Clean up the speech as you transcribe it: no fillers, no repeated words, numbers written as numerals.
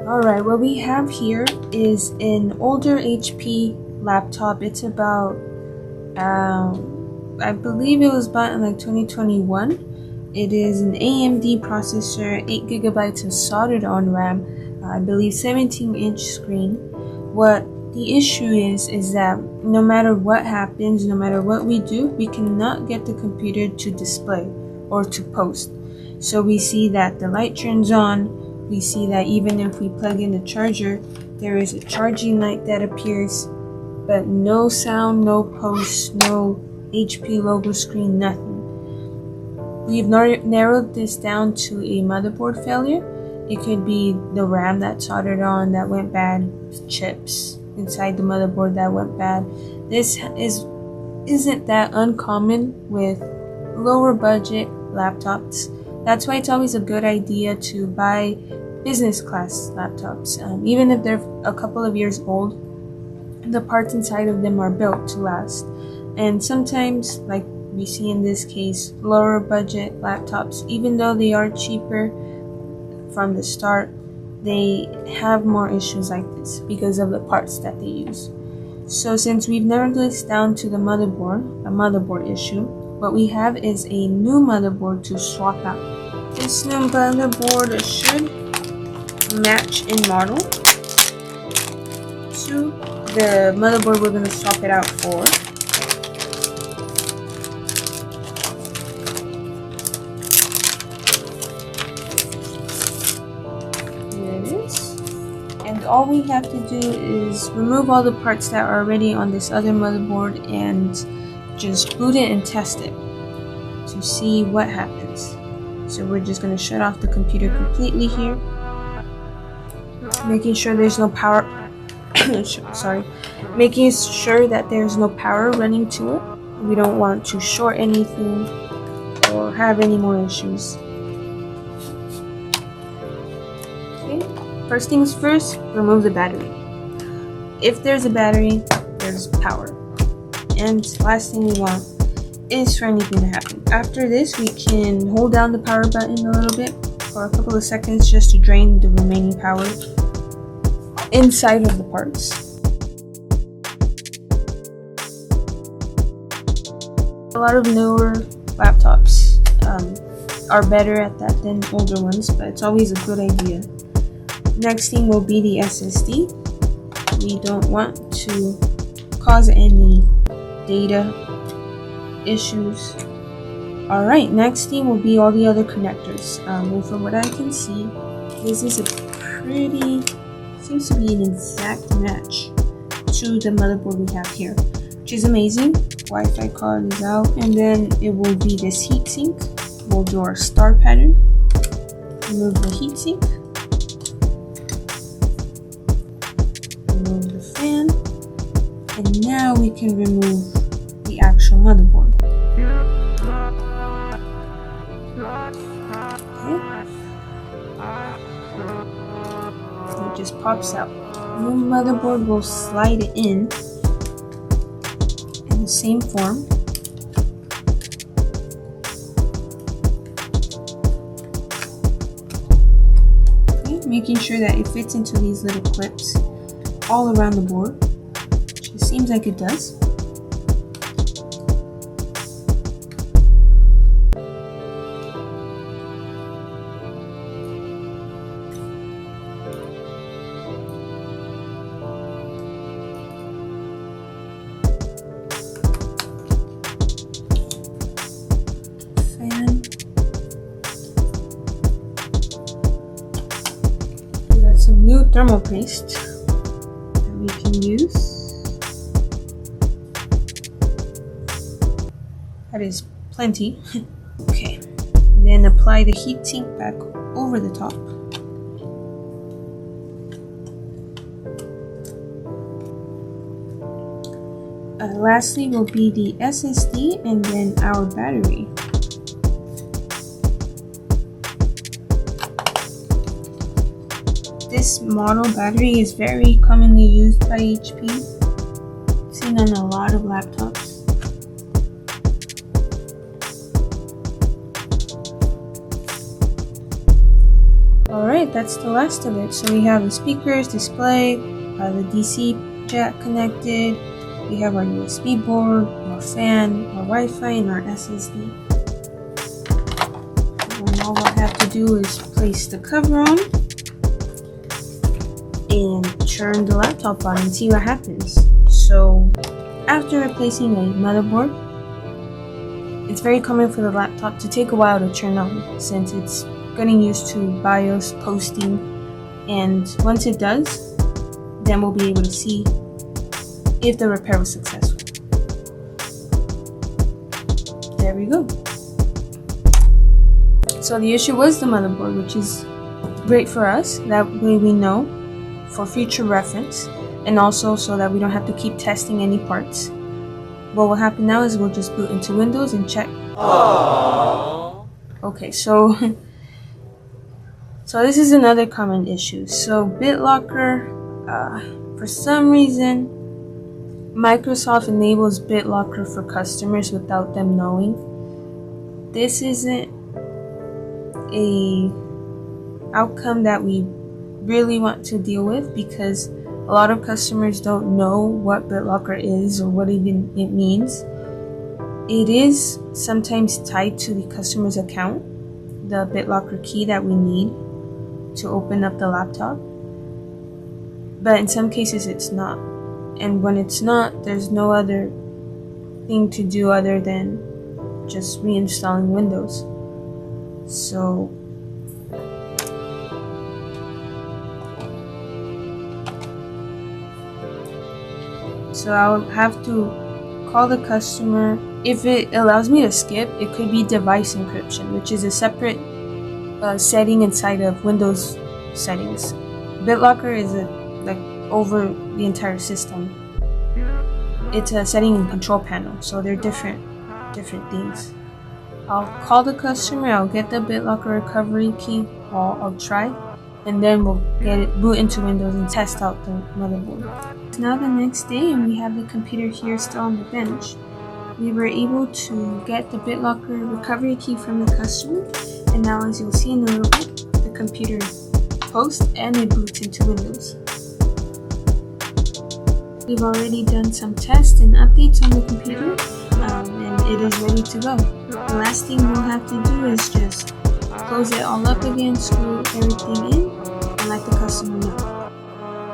Alright, what we have here is an older HP laptop. It's about, I believe it was bought in like 2021. It is an AMD processor, 8GB of soldered on RAM, I believe 17-inch screen. What the issue is that no matter what happens, no matter what we do, we cannot get the computer to display or to post. So we see that the light turns on. We see that even if we plug in the charger, there is a charging light that appears, but no sound, no post, no HP logo screen, nothing. We've narrowed this down to a motherboard failure. It could be the RAM that soldered on that went bad, chips inside the motherboard that went bad. This isn't that uncommon with lower budget laptops. That's why it's always a good idea to buy business class laptops. Even if they're a couple of years old, the parts inside of them are built to last. And sometimes, like we see in this case, lower budget laptops, even though they are cheaper from the start, they have more issues like this because of the parts that they use. So since we've narrowed this down to the motherboard, a motherboard issue, what we have is a new motherboard to swap out. This new motherboard should match in model to the motherboard we're going to swap it out for. Here it is. And all we have to do is remove all the parts that are already on this other motherboard and just boot it and test it to see what happens. So we're just going to shut off the computer completely here, making sure there's no power making sure that there's no power running to it. We don't want to short anything or have any more issues. Okay, first things first, remove the battery. If there's a battery, there's power. And last thing we want is for anything to happen. After this, we can hold down the power button a little bit for a couple of seconds just to drain the remaining power inside of the parts. A lot of newer laptops are better at that than older ones, but it's always a good idea. Next thing will be the SSD. We don't want to cause any data issues. Alright, next thing will be all the other connectors. And from what I can see, this is seems to be an exact match to the motherboard we have here, which is amazing. Wi-Fi card is out, and then it will be this heatsink. We'll do our star pattern, remove the heatsink, remove the fan, and now we can remove the actual motherboard. Okay. It just pops out. The motherboard will slide it in the same form. Okay, making sure that it fits into these little clips all around the board, which it seems like it does. Some new thermal paste that we can use. That is plenty. Okay, then apply the heatsink back over the top. Lastly will be the SSD and then our battery. This model battery is very commonly used by HP, seen on a lot of laptops. Alright, that's the last of it. So we have the speakers, display, the DC jack connected, we have our USB board, our fan, our Wi-Fi, and our SSD. And all I have to do is place the cover on and turn the laptop on and see what happens. So after replacing a motherboard, it's very common for the laptop to take a while to turn on since it's getting used to BIOS posting, and once it does, then we'll be able to see if the repair was successful. There we go. So the issue was the motherboard, which is great for us. That way we know for future reference, and also so that we don't have to keep testing any parts. What will happen now is we'll just boot into Windows and check. Aww. Okay, so this is another common issue. So BitLocker, for some reason, Microsoft enables BitLocker for customers without them knowing. This isn't a outcome that we really want to deal with because a lot of customers don't know what BitLocker is or what even it means. It is sometimes tied to the customer's account, the BitLocker key that we need to open up the laptop. But in some cases it's not. And when it's not, there's no other thing to do other than just reinstalling Windows. So I'll have to call the customer. If it allows me to skip, it could be device encryption, which is a separate setting inside of Windows settings. BitLocker is over the entire system. It's a setting and control panel, so they're different things. I'll call the customer, I'll get the BitLocker recovery key, I'll try, and then we'll get it boot into Windows and test out the motherboard. It's now the next day and we have the computer here still on the bench. We were able to get the BitLocker recovery key from the customer, and now as you'll see in a little bit, the computer posts and it boots into Windows. We've already done some tests and updates on the computer, and it is ready to go. The last thing we'll have to do is just close it all up again, screw everything in, and let the customer know.